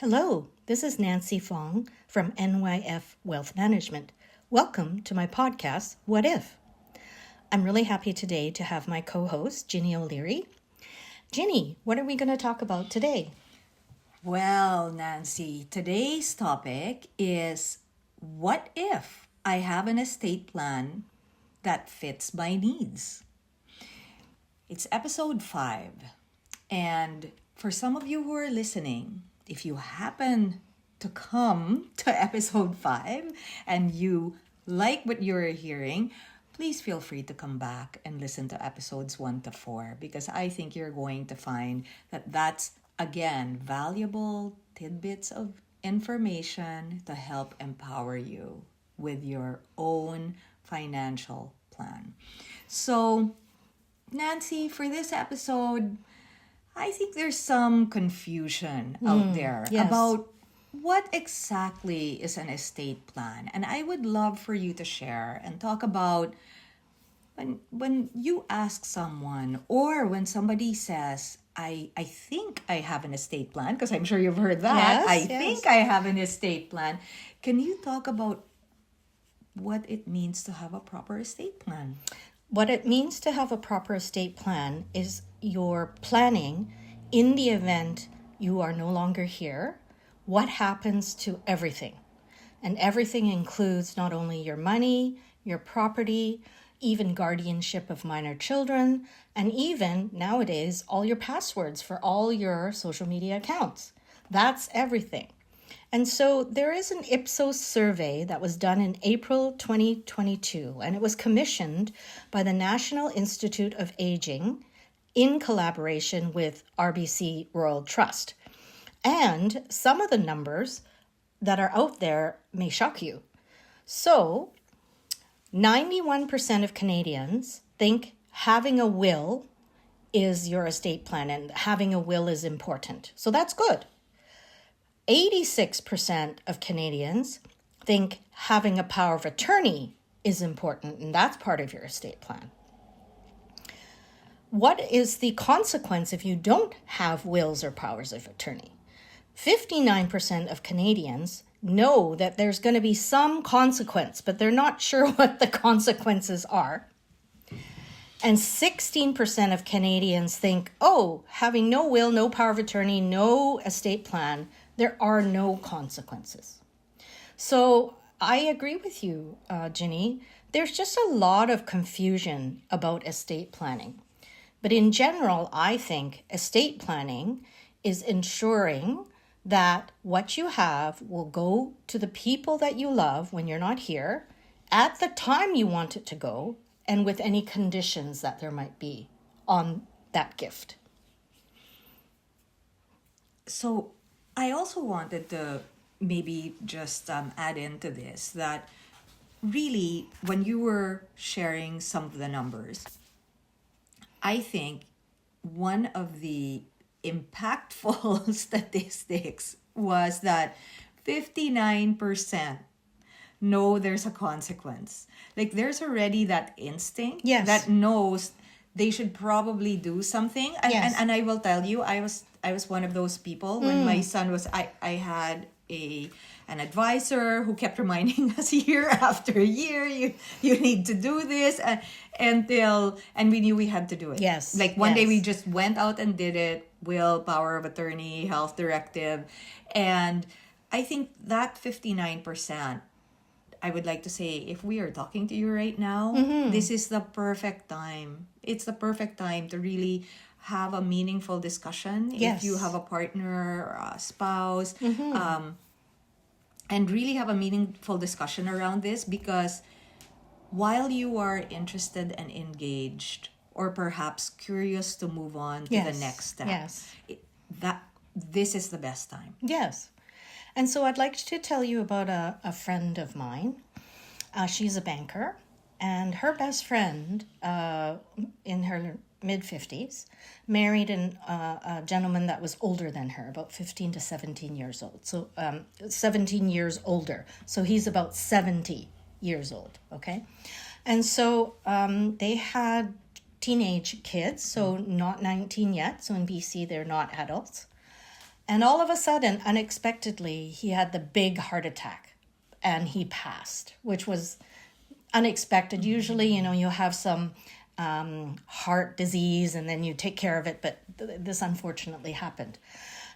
Hello, this is Nancy Fong from NYF Wealth Management. Welcome to my podcast, What If? I'm really happy today to have my co-host, Ginny O'Leary. Ginny, what are we going to talk about today? Well, Nancy, today's topic is what if I have an estate plan that fits my needs? It's episode 5. And for some of you who are listening, if you happen to come to episode 5 and you like what you're hearing, please feel free to come back and listen to episodes 1 to 4 because I think you're going to find that that's, again, valuable tidbits of information to help empower you with your own financial plan. So, Nancy, for this episode, I think there's some confusion out there about what exactly is an estate plan. And I would love for you to share and talk about when you ask someone or when somebody says, I think I have an estate plan, because I'm sure you've heard that. Yes, think I have an estate plan. Can you talk about what it means to have a proper estate plan? What it means to have a proper estate plan is you're planning in the event you are no longer here, what happens to everything. And everything includes not only your money, your property, even guardianship of minor children, and even nowadays all your passwords for all your social media accounts. That's everything. And so there is an Ipsos survey that was done in April 2022, and it was commissioned by the National Institute of Aging in collaboration with RBC Royal Trust. And some of the numbers that are out there may shock you. So, 91% of Canadians think having a will is your estate plan and having a will is important. So that's good. 86% of Canadians think having a power of attorney is important, and that's part of your estate plan. What is the consequence if you don't have wills or powers of attorney? 59% of Canadians know that there's going to be some consequence, but they're not sure what the consequences are. And 16% of Canadians think, having no will, no power of attorney, no estate plan, there are no consequences. So I agree with you, Ginny. There's just a lot of confusion about estate planning. But in general, I think estate planning is ensuring that what you have will go to the people that you love when you're not here, at the time you want it to go, and with any conditions that there might be on that gift. So I also wanted to maybe just add into this that really when you were sharing some of the numbers, I think one of the impactful statistics was that 59% know there's a consequence. Like there's already that instinct that knows they should probably do something. And I will tell you, I was one of those people when my son was, I had an advisor who kept reminding us year after year, you need to do this and we knew we had to do it. Yes. Like one day we just went out and did it, will, power of attorney, health directive. And I think that 59%, I would like to say, if we are talking to you right now, this is the perfect time. It's the perfect time to really have a meaningful discussion. Yes. If you have a partner or a spouse, and really have a meaningful discussion around this, because while you are interested and engaged or perhaps curious to move on to the next step, this is the best time. Yes. And so I'd like to tell you about a friend of mine. She's a banker, and her best friend in her mid-50s married a gentleman that was older than her, about 15 to 17 years old. So 17 years older. So he's about 70 years old, okay? And so they had teenage kids, so not 19 yet. So in BC, they're not adults. And all of a sudden, unexpectedly, he had the big heart attack and he passed, which was unexpected. Usually, you have some heart disease and then you take care of it, but this unfortunately happened.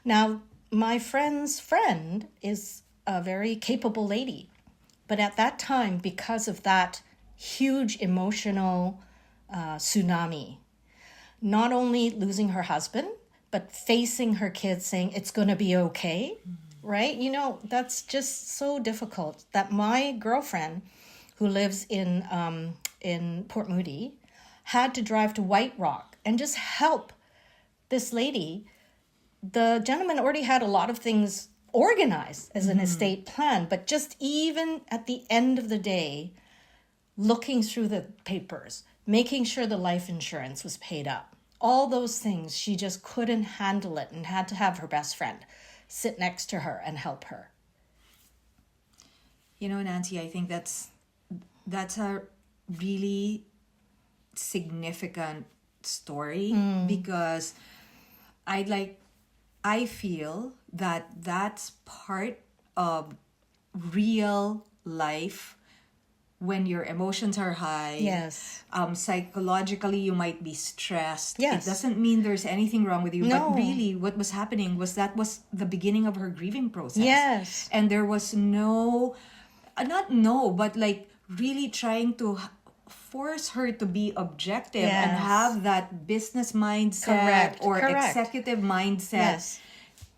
Now, my friend's friend is a very capable lady, but at that time, because of that huge emotional tsunami, not only losing her husband, but facing her kids saying it's going to be okay, right? That's just so difficult that my girlfriend, who lives in Port Moody, had to drive to White Rock and just help this lady. The gentleman already had a lot of things organized as an estate plan, but just even at the end of the day, looking through the papers, making sure the life insurance was paid up, all those things, she just couldn't handle it and had to have her best friend sit next to her and help her. Nancy, I think that's a really significant story because I feel that that's part of real life when your emotions are high. Yes. Psychologically, you might be stressed. Yes. It doesn't mean there's anything wrong with you. No. But really, what was happening was that was the beginning of her grieving process. Yes. And there was but really trying to force her to be objective and Yes. have that business mindset Correct. executive mindset. Yes.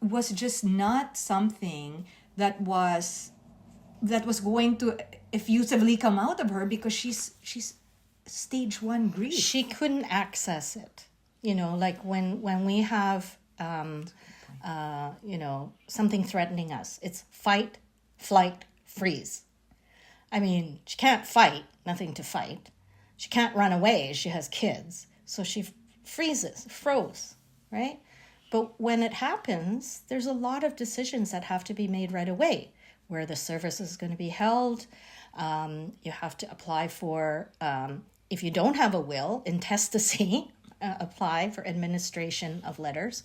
Was just not something that was going to effusively come out of her because she's stage 1 grief. She couldn't access it. Like when we have, something threatening us, it's fight, flight, freeze. I mean, she can't fight, nothing to fight. She can't run away, she has kids. So she froze, right? But when it happens, there's a lot of decisions that have to be made right away. Where the service is going to be held. You have to apply for, if you don't have a will, intestacy, apply for administration of letters.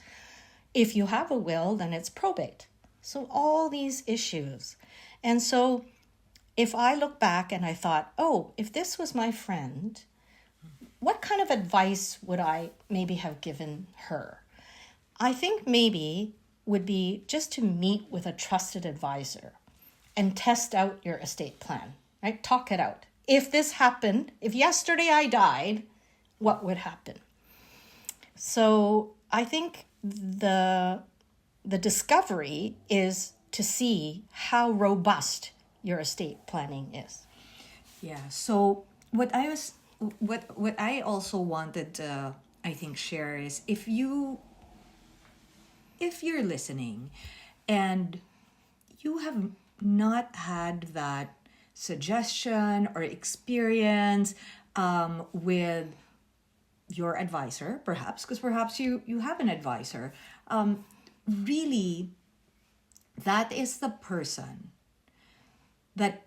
If you have a will, then it's probate. So all these issues. And so if I look back and I thought, if this was my friend, what kind of advice would I maybe have given her? I think maybe would be just to meet with a trusted advisor and test out your estate plan, right? Talk it out. If this happened, if yesterday I died, what would happen? So I think the discovery is to see how robust your estate planning is. Yeah. So what I also wanted to, I think, share is if you're listening and you have not had that suggestion or experience with your advisor, perhaps you have an advisor, really, that is the person that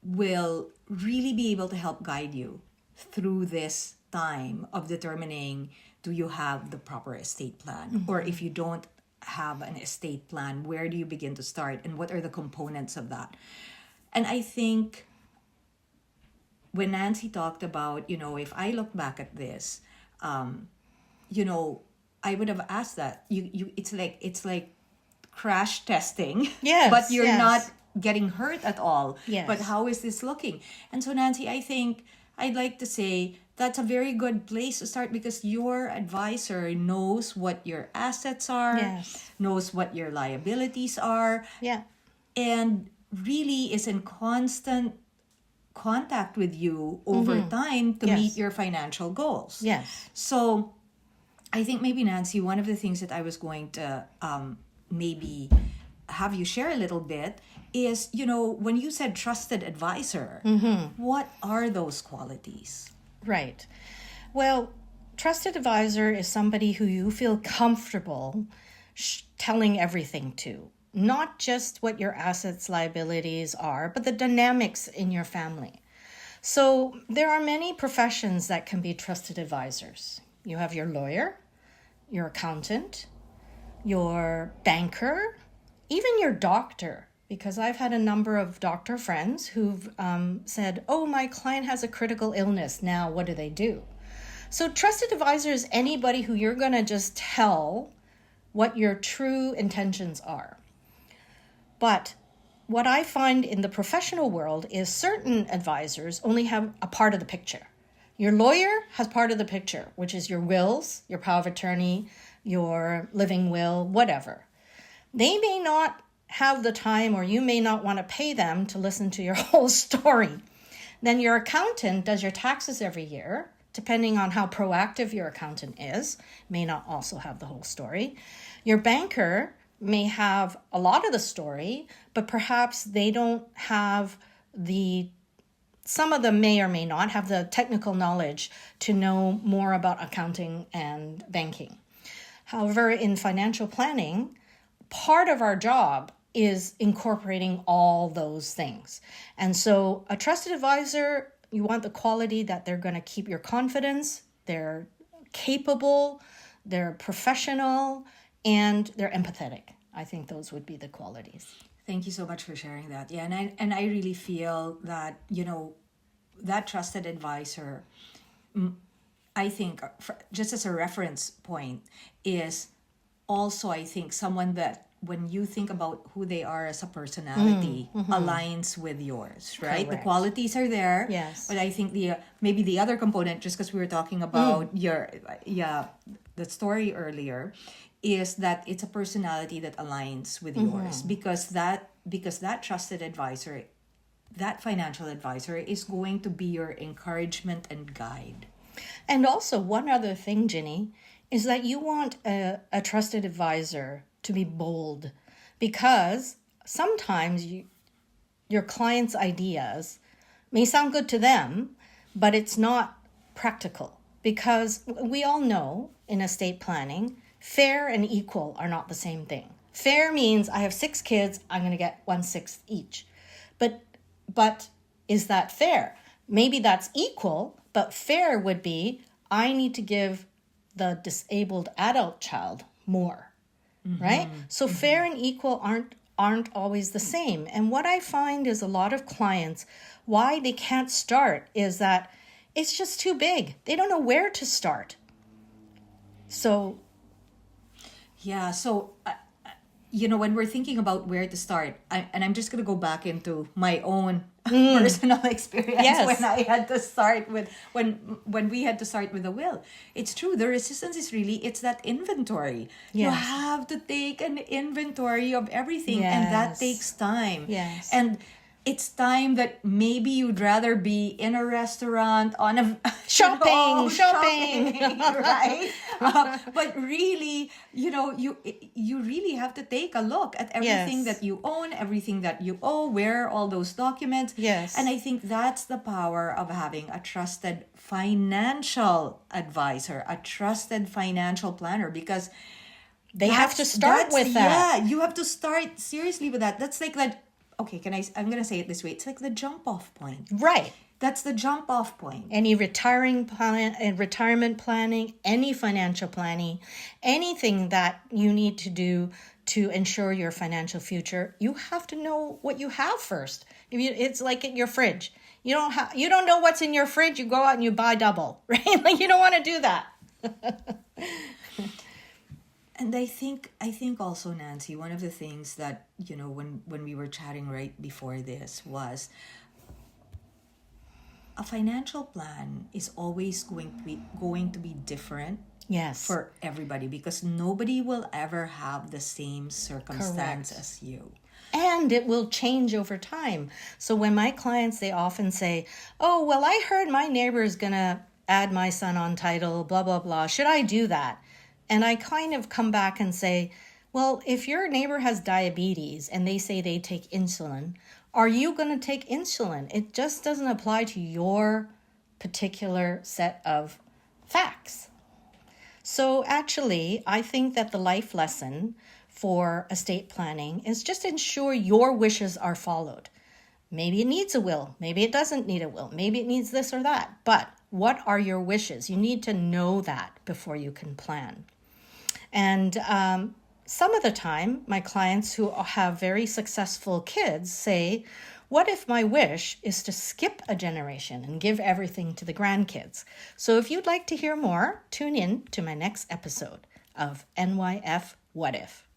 will really be able to help guide you through this time of determining, do you have the proper estate plan? Or if you don't have an estate plan, where do you begin to start and what are the components of that? And I think when Nancy talked about, if I look back at this, I would have asked that. It's like crash testing. Yes, but you're yes. not getting hurt at all. Yes. But how is this looking? And so, Nancy, I think I'd like to say that's a very good place to start because your advisor knows what your assets are, Yes. knows what your liabilities are, Yeah. and really is in constant contact with you over time to Yes. meet your financial goals. Yes. So I think maybe, Nancy, one of the things that I was going to maybe have you share a little bit is, when you said trusted advisor, what are those qualities? Right. Well, trusted advisor is somebody who you feel comfortable telling everything to. Not just what your assets, liabilities are, but the dynamics in your family. So there are many professions that can be trusted advisors. You have your lawyer, your accountant, your banker, even your doctor, because I've had a number of doctor friends who've said, oh, my client has a critical illness. Now, what do they do? So trusted advisor is anybody who you're going to just tell what your true intentions are. But what I find in the professional world is certain advisors only have a part of the picture. Your lawyer has part of the picture, which is your wills, your power of attorney, your living will, whatever. They may not have the time, or you may not want to pay them to listen to your whole story. Then your accountant does your taxes every year, depending on how proactive your accountant is, may not also have the whole story. Your banker may have a lot of the story, but perhaps they don't have some of them may or may not have the technical knowledge to know more about accounting and banking. However, in financial planning, part of our job is incorporating all those things. And so a trusted advisor, you want the quality that they're going to keep your confidence, they're capable, they're professional, and they're empathetic. I think those would be the qualities. Thank you so much for sharing that. Yeah, and I really feel that, that trusted advisor, I think, just as a reference point, is also, I think, someone that when you think about who they are as a personality, aligns with yours, right? Correct. The qualities are there. Yes. But I think maybe the other component, just because we were talking about the story earlier, is that it's a personality that aligns with yours, because that trusted advisor, that financial advisor, is going to be your encouragement and guide. And also, one other thing, Ginny, is that you want a trusted advisor to be bold, because sometimes your client's ideas may sound good to them, but it's not practical, because we all know in estate planning, fair and equal are not the same thing. Fair means I have 6 kids, I'm going to get 1/6 each. But is that fair? Maybe that's equal, but fair would be I need to give the disabled adult child more, right? So fair and equal aren't always the same. And what I find is a lot of clients, why they can't start is that it's just too big. They don't know where to start. So yeah, so when we're thinking about where to start, I'm just going to go back into my own personal experience. Yes. When I had to start with, when we had to start with a will. It's true, the resistance is really, it's that inventory. You Yes. have to take an inventory of everything, and that Yes. takes time. Yes. And it's time that maybe you'd rather be in a restaurant on a Shopping, right? But really, you really have to take a look at everything Yes. that you own, everything that you owe, where are all those documents. Yes. And I think that's the power of having a trusted financial advisor, a trusted financial planner, because they have to start with that. Yeah, you have to start seriously with that. That's like that. Okay, I'm going to say it this way. It's like the jump off point. Right. That's the jump off point. Any retirement planning, any financial planning, anything that you need to do to ensure your financial future, you have to know what you have first. It's like in your fridge. You don't know what's in your fridge, you go out and you buy double, right? Like you don't want to do that. And I think also, Nancy, one of the things that, when we were chatting right before this, was a financial plan is always going to be different. Yes. For everybody, because nobody will ever have the same circumstance Correct. as you. And it will change over time. So when my clients, they often say, oh, well, I heard my neighbor is going to add my son on title, blah, blah, blah. Should I do that? And I kind of come back and say, well, if your neighbor has diabetes and they say they take insulin, are you going to take insulin? It just doesn't apply to your particular set of facts. So actually, I think that the life lesson for estate planning is just ensure your wishes are followed. Maybe it needs a will. Maybe it doesn't need a will. Maybe it needs this or that. But what are your wishes? You need to know that before you can plan. And some of the time, my clients who have very successful kids say, what if my wish is to skip a generation and give everything to the grandkids? So if you'd like to hear more, tune in to my next episode of NYF What If.